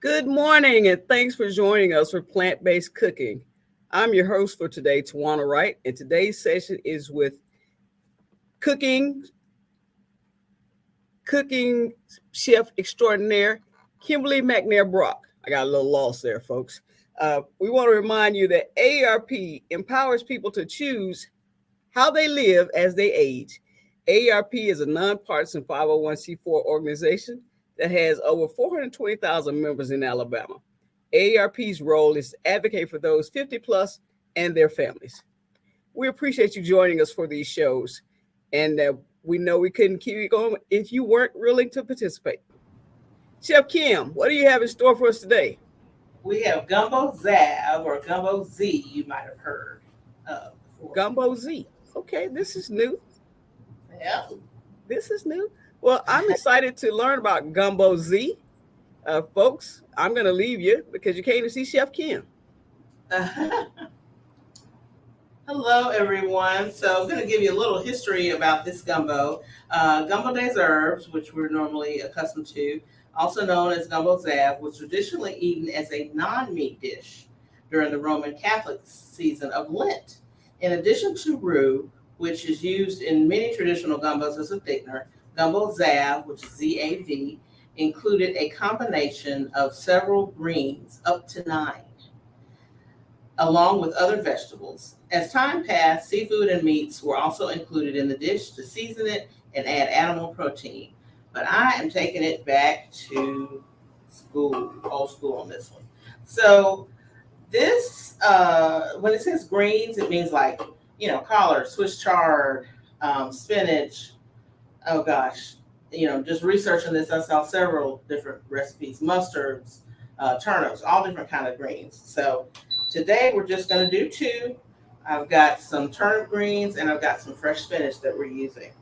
Good morning, and thanks for joining us for Plant Based Cooking. I'm your host for today, Tawana Wright, and today's session is with cooking cooking chef extraordinaire Kimberly McNair Brock. I got a little lost there, folks. We want to remind you that AARP empowers people to choose how they live as they age. AARP is a nonpartisan 501c4 organization that has over 420,000 members in Alabama. AARP's role is to advocate for those 50 plus and their families. We appreciate you joining us for these shows, and we know we couldn't keep it going if you weren't willing to participate. Chef Kim, what do you have in store for us today? We have Gumbo Zav or Gumbo Z, you might have heard of before. Gumbo Z. Okay, this is new. Yeah. This is new. Well, I'm excited to learn about Gumbo Z. Folks, I'm going to leave you because you came to see Chef Kim. Hello, everyone. So I'm going to give you a little history about this gumbo. Gumbo des herbes, which we're normally accustomed to, also known as Gumbo Zav, was traditionally eaten as a non-meat dish during the Roman Catholic season of Lent. In addition to roux, which is used in many traditional gumbos as a thickener, Gumbo Zav, which is Z-A-V, included a combination of several greens, up to 9, along with other vegetables. As time passed, seafood and meats were also included in the dish to season it and add animal protein. But I am taking it back to school, old school on this one. So this, when it says greens, it means like, collard, Swiss chard, spinach. Oh gosh, just researching this, I saw several different recipes, mustards, turnips, all different kind of greens. So today we're just going to do 2. I've got some turnip greens and I've got some fresh spinach that we're using.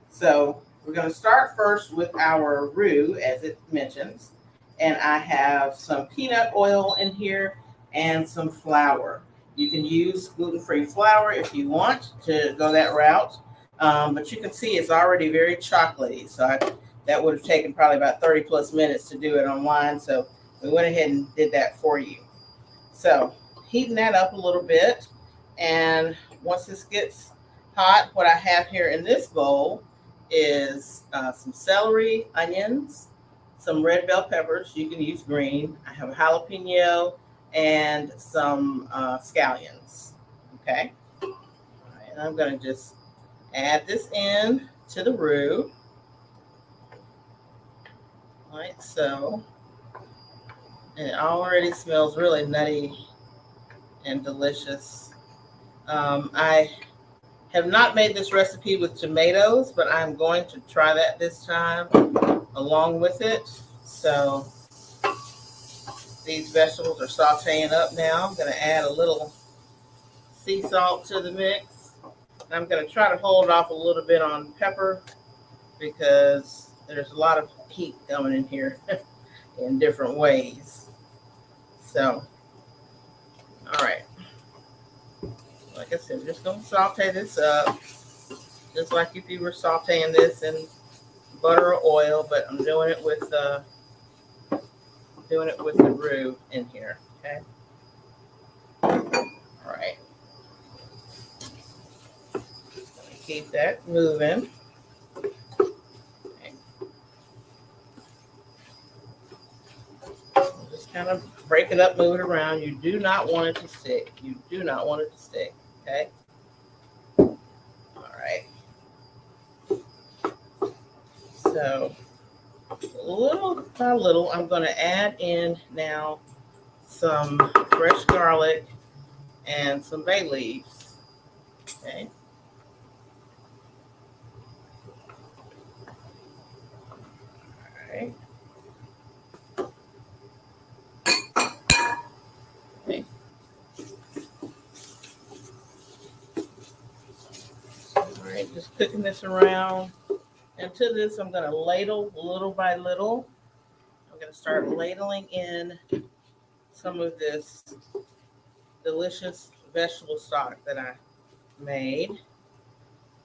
So we're going to start first with our roux, as it mentions. And I have some peanut oil in here and some flour. You can use gluten-free flour if you want to go that route. But you can see it's already very chocolatey. So that would have taken probably about 30 plus minutes to do it online. So we went ahead and did that for you. So heating that up a little bit. And once this gets hot, what I have here in this bowl is some celery, onions, some red bell peppers. You can use green. I have a jalapeno and some scallions. Okay. All right, and I'm going to just add this in to the roux. Like so. And it already smells really nutty and delicious. I have not made this recipe with tomatoes, but I'm going to try that this time along with it. So these vegetables are sauteing up now. I'm going to add a little sea salt to the mix. And I'm going to try to hold off a little bit on pepper because there's a lot of heat coming in here in different ways. So, all right. Like I said, I'm just going to saute this up, just like if you were sauteing this in butter or oil, but I'm doing it with the roux in here. Okay. All right. Keep that moving. Okay. Just kind of break it up, move it around. You do not want it to stick. You do not want it to stick. Okay. All right. So little by little, I'm going to add in now some fresh garlic and some bay leaves. Okay. All right. Okay. All right, just cooking this around. And to this, I'm going to ladle little by little. I'm going to start ladling in some of this delicious vegetable stock that I made.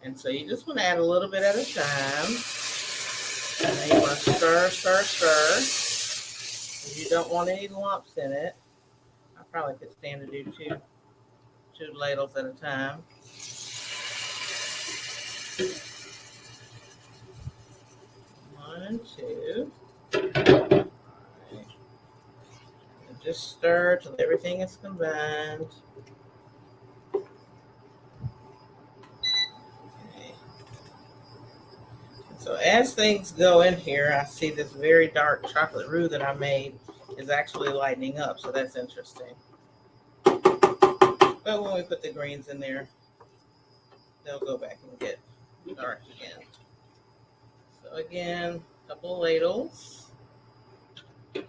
And so you just want to add a little bit at a time. And then you want to stir, stir, stir. You don't want any lumps in it. I probably could stand to do two ladles at a time. One and two. Right. And just stir till everything is combined. Okay. So as things go in here, I see this very dark chocolate roux that I made is actually lightening up, so that's interesting. But when we put the greens in there, they'll go back and get dark again. So again, a couple of ladles. All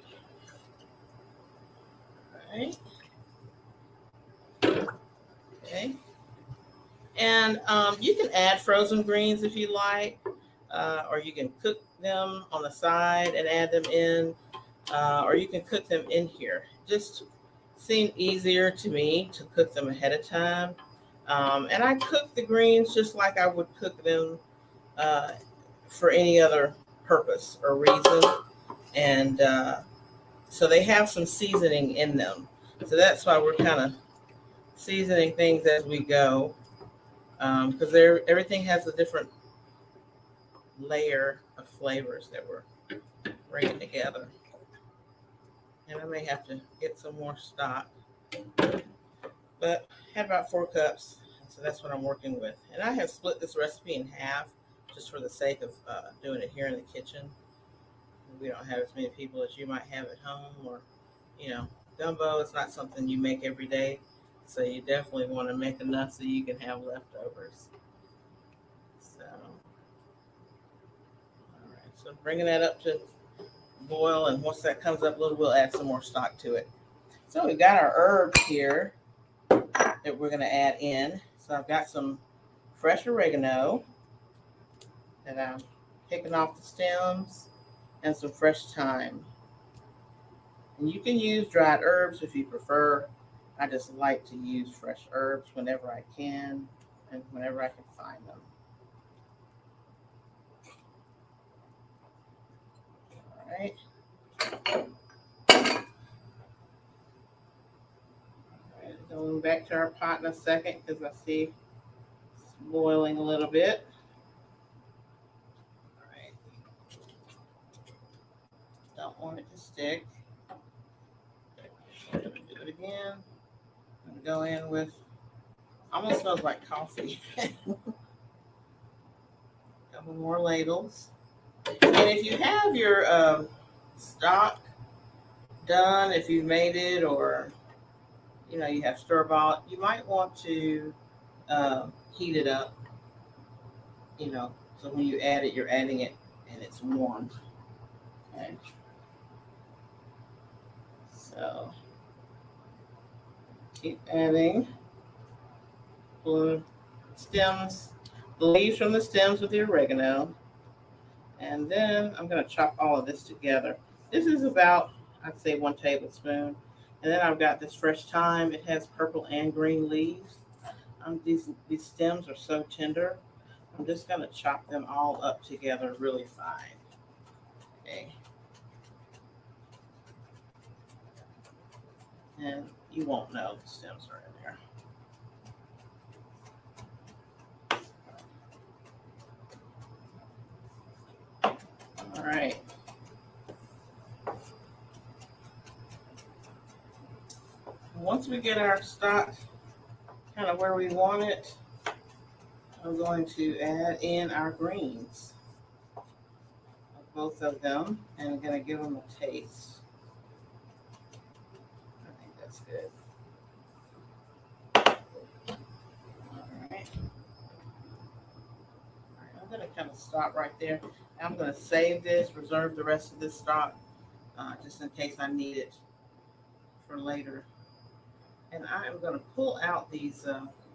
right. Okay. And you can add frozen greens if you like, or you can cook them on the side and add them in, or you can cook them in here. Just seemed easier to me to cook them ahead of time. And I cook the greens just like I would cook them for any other purpose or reason. And so they have some seasoning in them. So that's why we're kind of seasoning things as we go, because everything has a different layer of flavors that we're bringing together. And I may have to get some more stock, but I had about 4 cups, so that's what I'm working with. And I have split this recipe in half just for the sake of doing it here in the kitchen. We don't have as many people as you might have at home, or gumbo is not something you make every day, so you definitely want to make enough so you can have leftovers. So, all right, so bringing that up to boil, and once that comes up a little, we'll add some more stock to it. So we've got our herbs here that we're going to add in. So I've got some fresh oregano that I'm picking off the stems, and some fresh thyme. And you can use dried herbs if you prefer. I just like to use fresh herbs whenever I can and whenever I can find them. All right. Going back to our pot in a second because I see it's boiling a little bit. All right. Don't want it to stick. I'm going to do it again. I'm going to go in with, almost smells like coffee. Couple more ladles. And if you have your stock done, if you've made it, or you have store-bought, you might want to heat it up, so when you add it, you're adding it and it's warm. Okay. So keep adding the stems, the leaves from the stems with the oregano. And then I'm going to chop all of this together. This is about, I'd say, 1 tablespoon. And then I've got this fresh thyme. It has purple and green leaves. These stems are so tender. I'm just going to chop them all up together really fine. Okay. And you won't know the stems are in there. All right. Once we get our stock kind of where we want it, I'm going to add in our greens, both of them, and I'm going to give them a taste. I think that's good. All right. I'm going to kind of stop right there. I'm going to save this, reserve the rest of this stock, just in case I need it for later. And I am going to pull out these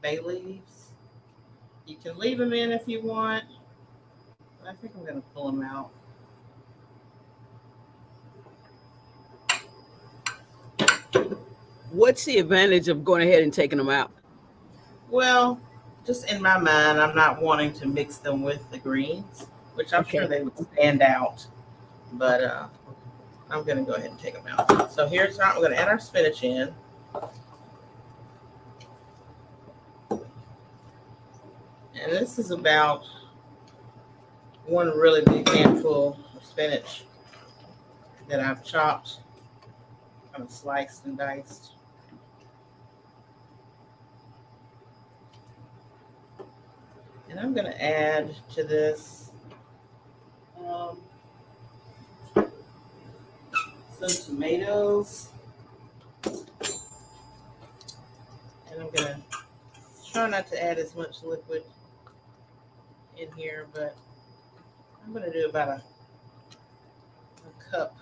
bay leaves. You can leave them in if you want, but I think I'm going to pull them out. What's the advantage of going ahead and taking them out? Well, just in my mind, I'm not wanting to mix them with the greens, which I'm sure they would stand out. But I'm going to go ahead and take them out. So here's how we're going to add our spinach in. And this is about one really big handful of spinach that I've chopped, kind of sliced and diced. And I'm going to add to this some tomatoes. And I'm going to try not to add as much liquid in here, but I'm going to do about a cup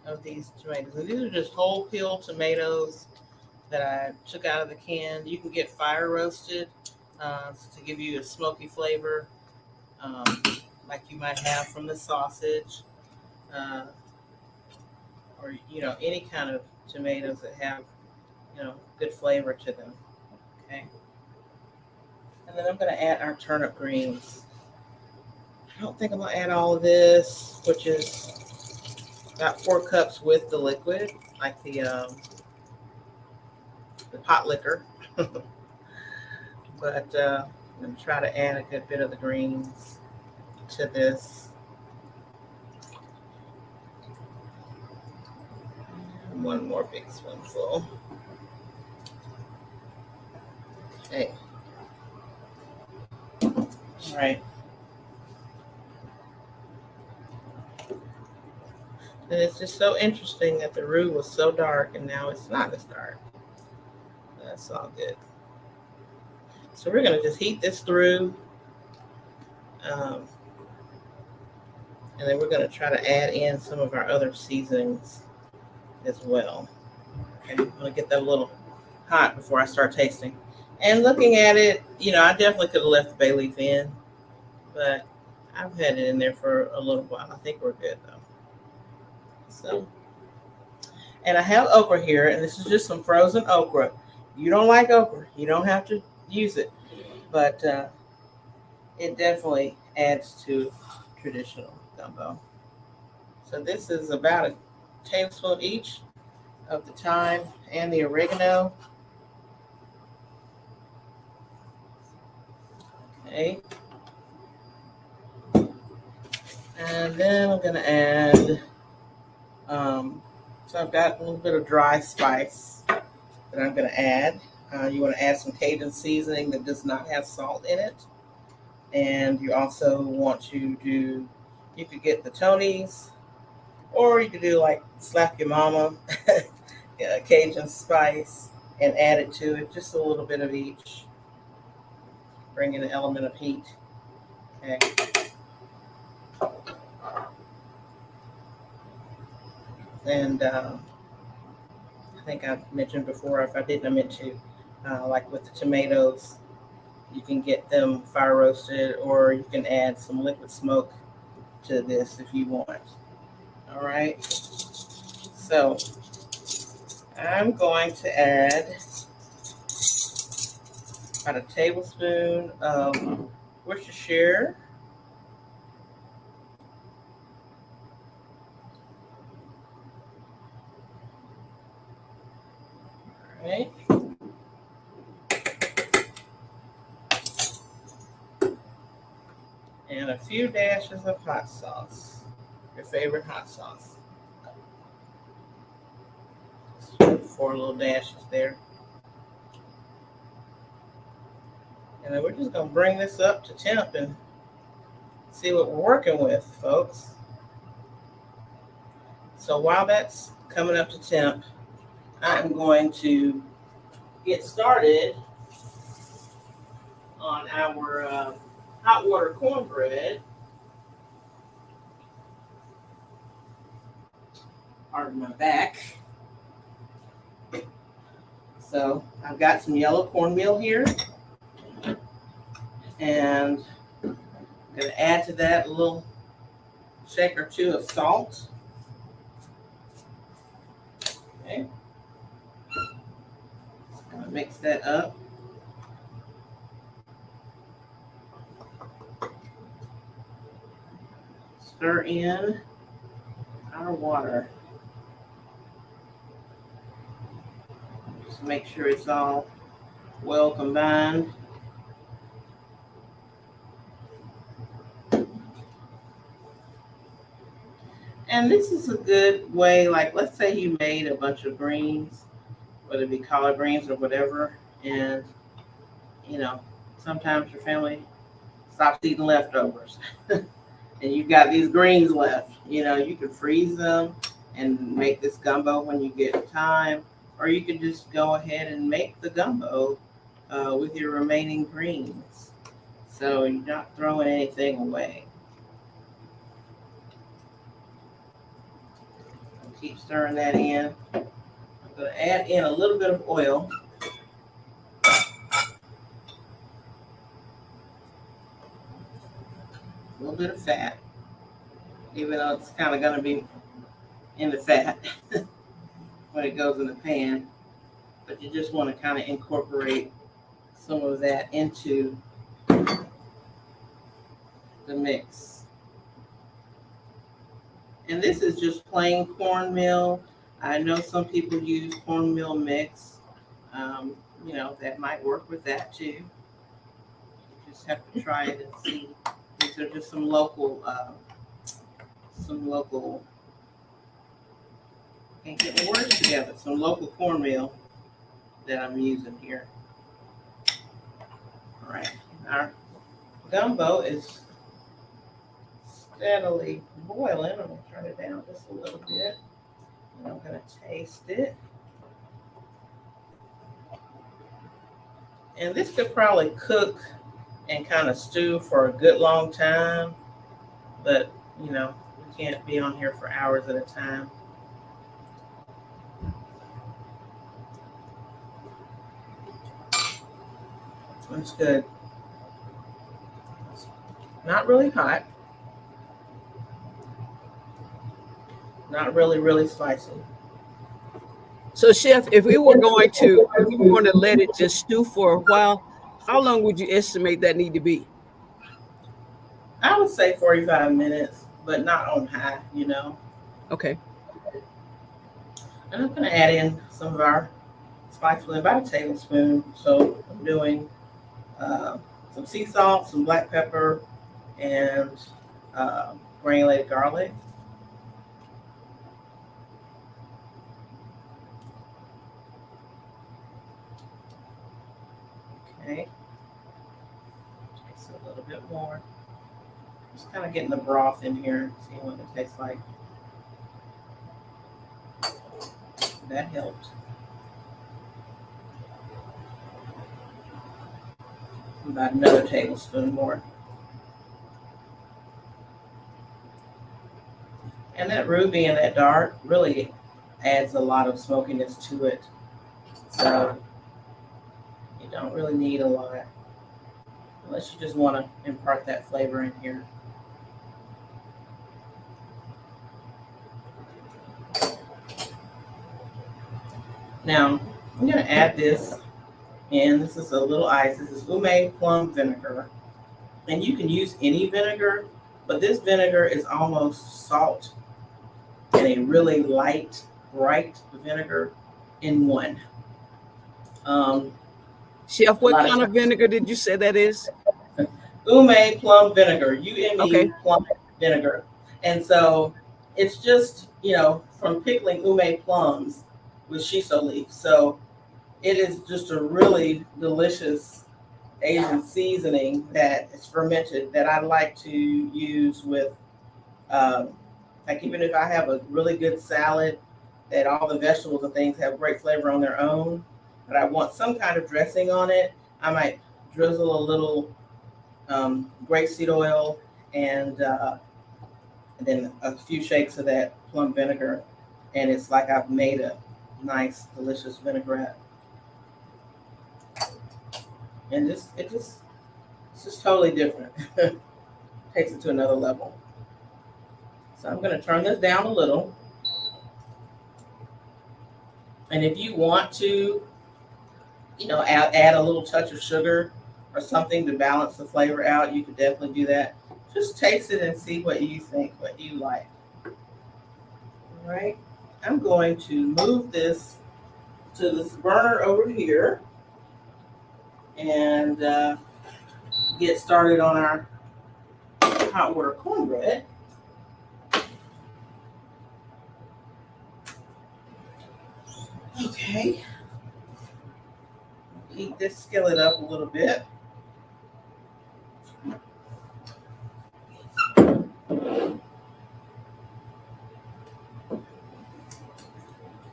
of these tomatoes. And these are just whole peel tomatoes that I took out of the can. You can get fire roasted to give you a smoky flavor, like you might have from the sausage, or any kind of tomatoes that have good flavor to them. Okay, and then I'm going to add our turnip greens. I don't think I'm going to add all of this, which is about 4 cups with the liquid, like the pot liquor. But I'm going to try to add a good bit of the greens to this. And one more big spoonful. Okay. All right. And it's just so interesting that the roux was so dark and now it's not as dark. That's all good. So we're going to just heat this through. And then we're going to try to add in some of our other seasonings as well. Okay, I'm going to get that a little hot before I start tasting. And looking at it, I definitely could have left the bay leaf in, but I've had it in there for a little while. I think we're good though. So, and I have okra here, and this is just some frozen okra. You don't like okra, you don't have to use it, but it definitely adds to traditional gumbo. So this is about a tablespoon each of the thyme and the oregano. Okay. And then I'm going to add, so I've got a little bit of dry spice that I'm going to add. You want to add some Cajun seasoning that does not have salt in it. And you also want to do, you could get the Tony's, or you could do like Slap Your Mama, Cajun spice, and add it to it, just a little bit of each. Bring in an element of heat. Okay. And I think I mentioned before, if I didn't, I meant to, like with the tomatoes, you can get them fire roasted, or you can add some liquid smoke to this if you want. All right. So I'm going to add about a tablespoon of Worcestershire. All right. And a few dashes of hot sauce, your favorite hot sauce. 4 little dashes there. And then we're just going to bring this up to temp and see what we're working with, folks. So while that's coming up to temp, I'm going to get started on our hot water cornbread. Pardon my back. So I've got some yellow cornmeal here, and I'm going to add to that a little shake or two of salt. Okay. Just going to mix that up. Stir in our water. Just make sure it's all well combined. And this is a good way, like let's say you made a bunch of greens, whether it be collard greens or whatever, and you know, sometimes your family stops eating leftovers and you've got these greens left. You can freeze them and make this gumbo when you get time, or you can just go ahead and make the gumbo with your remaining greens. So you're not throwing anything away. Keep stirring that in. I'm going to add in a little bit of oil. A little bit of fat, even though it's kind of going to be in the fat when it goes in the pan. But you just want to kind of incorporate some of that into the mix. And this is just plain cornmeal. I know some people use cornmeal mix. That might work with that too. You just have to try it and see. These are just some local, can't get the words together, some local cornmeal that I'm using here. All right, our gumbo is steadily boiling. I'm going to turn it down just a little bit. And I'm going to taste it. And this could probably cook and kind of stew for a good long time. But, we can't be on here for hours at a time. It's good. It's not really hot. Not really, really spicy. So, Chef, if we were going to let it just stew for a while, how long would you estimate that need to be? I would say 45 minutes, but not on high, Okay. And I'm going to add in some of our spice blend, about a tablespoon. So I'm doing some sea salt, some black pepper, and granulated garlic. Okay. Taste a little bit more. Just kind of getting the broth in here, seeing what it tastes like. That helped. About another tablespoon more. And that ruby and that dark really adds a lot of smokiness to it. So you don't really need a lot, unless you just want to impart that flavor in here. Now, I'm going to add this in. This is a little ice. This is ume plum vinegar. And you can use any vinegar, but this vinegar is almost salt and a really light, bright vinegar in one. Chef, what kind of vinegar did you say that is? Ume plum vinegar, UME Okay. plum vinegar. And so it's just, from pickling ume plums with shiso leaf. So it is just a really delicious Asian seasoning that is fermented that I like to use with, like even if I have a really good salad that all the vegetables and things have great flavor on their own, but I want some kind of dressing on it, I might drizzle a little grapeseed oil and then a few shakes of that plum vinegar, and it's like I've made a nice, delicious vinaigrette. And it's just totally different. Takes it to another level. So I'm going to turn this down a little. And if you want to, add a little touch of sugar or something to balance the flavor out, you could definitely do that. Just taste it and see what you think, what you like. All right. I'm going to move this to this burner over here and get started on our hot water cornbread. Okay. Heat this skillet up a little bit.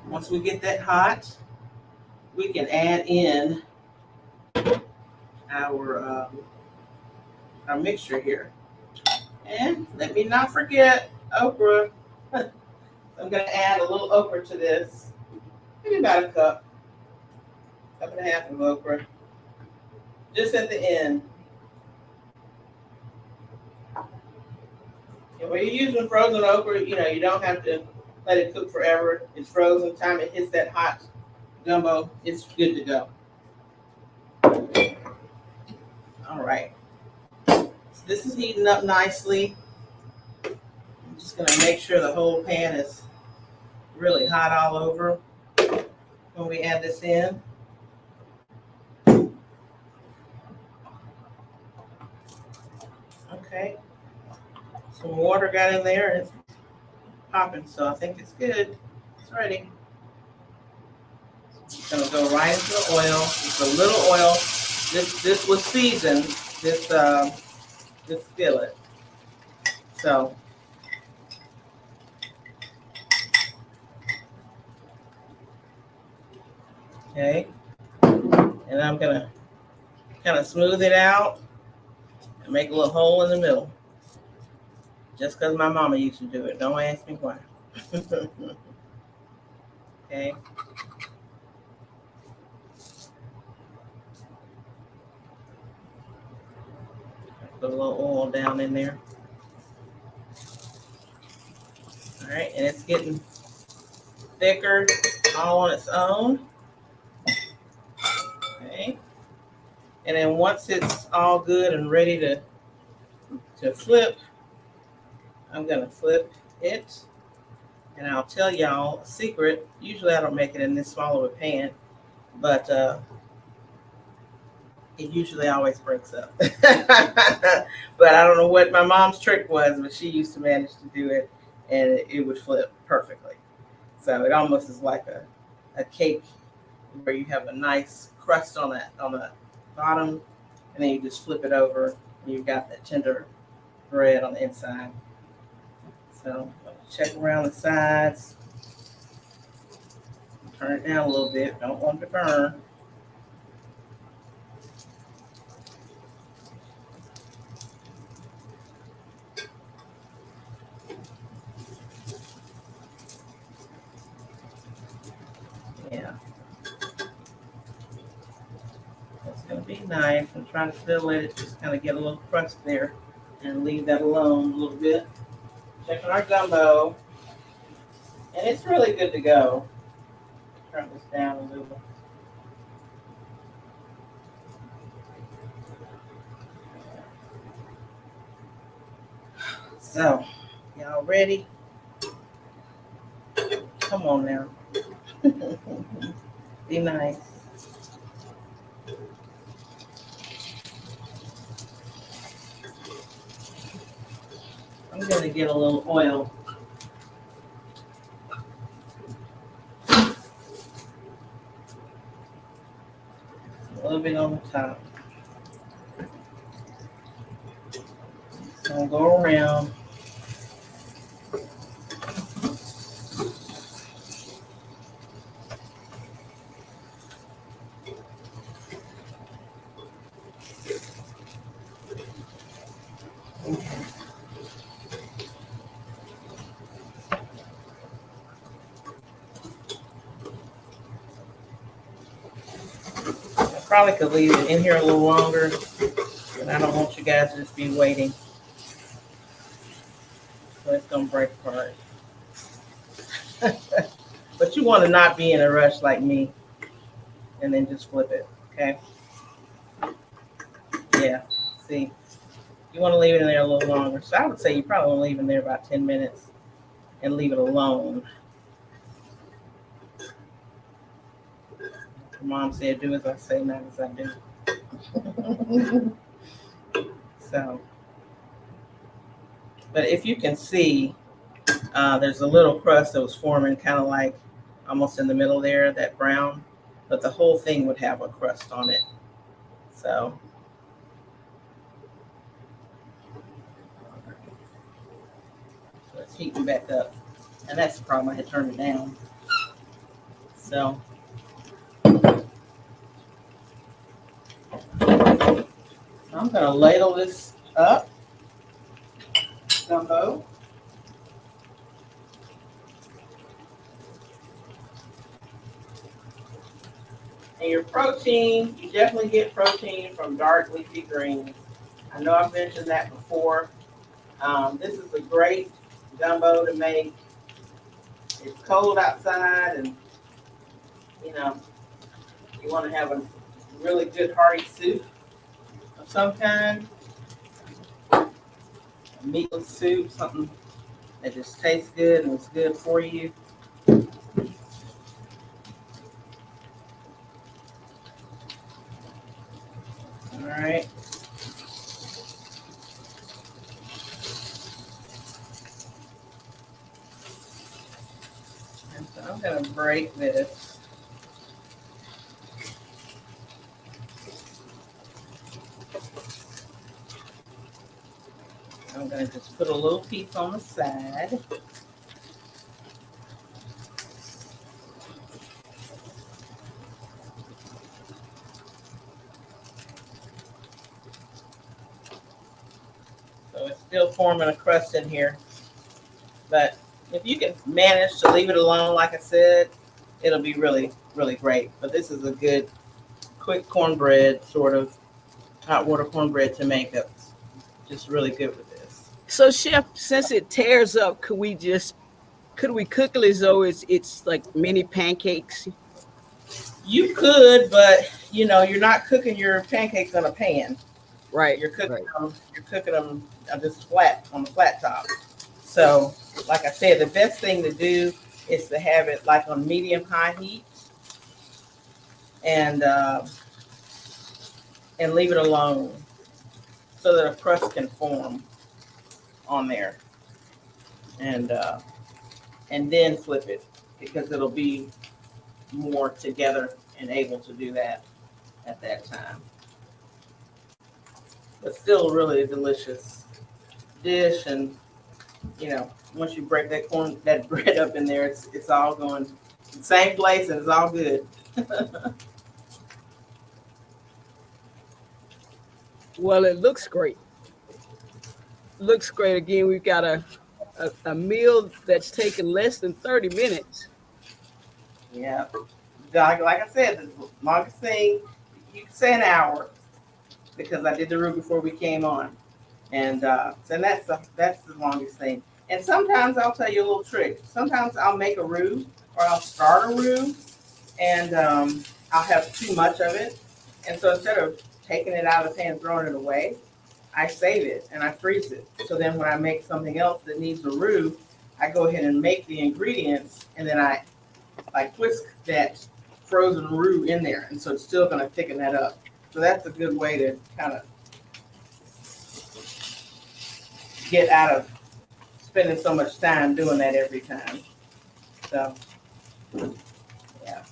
Once we get that hot, we can add in our mixture here. And let me not forget okra. I'm going to add a little okra to this. Maybe about a cup and a half of okra. Just at the end. And when you're using frozen okra, you don't have to let it cook forever. It's frozen. Time it hits that hot gumbo, it's good to go. All right. So this is heating up nicely. I'm just going to make sure the whole pan is really hot all over when we add this in. Okay. Some water got in there and it's popping, so I think it's good. It's ready. It's gonna go right into the oil. Just a little oil. This was seasoned. This skillet. So okay, and I'm gonna kind of smooth it out and make a little hole in the middle. Just because my mama used to do it. Don't ask me why. Okay. Put a little oil down in there. All right, and it's getting thicker all on its own. Okay. And then once it's all good and ready to flip, I'm gonna flip it. And I'll tell y'all a secret. Usually I don't make it in this small of a pan, but it usually always breaks up. But I don't know what my mom's trick was, but she used to manage to do it and it would flip perfectly. So it almost is like a cake where you have a nice crust on the bottom, and then you just flip it over and you've got that tender bread on the inside. So check around the sides. Turn it down a little bit. Don't want it to burn. Yeah. That's going to be nice. I'm trying to still let it just kind of get a little crust there and leave that alone a little bit. Checking our gumbo. And it's really good to go. Turn this down a little. So, y'all ready? Come on now. Be nice. I'm going to get a little oil. A little bit on the top. So I'll go around. Probably could leave it in here a little longer, but I don't want you guys to just be waiting. So it's gonna break apart. But you want to not be in a rush like me, and then just flip it, okay? Yeah, see, you want to leave it in there a little longer. So I would say you probably want to leave it in there about 10 minutes and leave it alone Mom said, do as I say, not as I do. So, but if you can see, there's a little crust that was forming kind of like almost in the middle there, that brown, but the whole thing would have a crust on it. So it's heating back up. And that's the problem, I had turned it down. So I'm gonna ladle this up, gumbo. And your protein, you definitely get protein from dark leafy greens. I know I've mentioned that before. This is a great gumbo to make. It's cold outside, and you know, you want to have a really good hearty soup of some kind, a meatless soup, something that just tastes good and is good for you. All right. And so I'm going to break this. I'm going to just put a little piece on the side. So it's still forming a crust in here. But if you can manage to leave it alone, like I said, it'll be really, really great. But this is a good, quick cornbread, sort of hot water cornbread to make. That's just really good with this. So, Chef, since it tears up, could we cook it as though it's like mini pancakes? You could, but you know, you're not cooking your pancakes on a pan. Right. You're cooking Right. them. You're cooking them just flat on the flat top. So, like I said, the best thing to do is to have it like on medium high heat, and leave it alone so that a crust can form on there, and then flip it, because it'll be more together and able to do that at that time. But still, really a delicious dish, and you know, once you break that bread up in there, it's all going the same place, and it's all good. Well, it looks great. Looks great. Again, we've got a meal that's taken less than 30 minutes. Yeah, like I said, the longest thing, you can say an hour, because I did the roux before we came on, and so that's the longest thing. And sometimes I'll tell you a little trick. Sometimes I'll make a roux, or I'll start a roux, and I'll have too much of it, and so instead of taking it out of the pan and throwing it away, I save it and I freeze it. So then when I make something else that needs a roux, I go ahead and make the ingredients, and then I like whisk that frozen roux in there, and so it's still going to thicken that up. So that's a good way to kind of get out of spending so much time doing that every time. So yeah,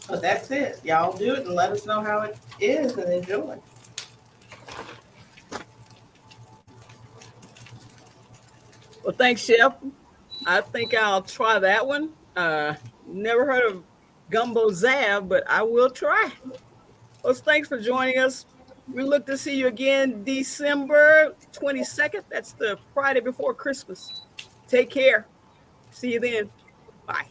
but that's it. Y'all do it and let us know how it is, and enjoy. Well, thanks, Chef. I think I'll try that one. Never heard of Gumbo Zav, but I will try. Well, thanks for joining us. We look to see you again December 22nd. That's the Friday before Christmas. Take care. See you then. Bye.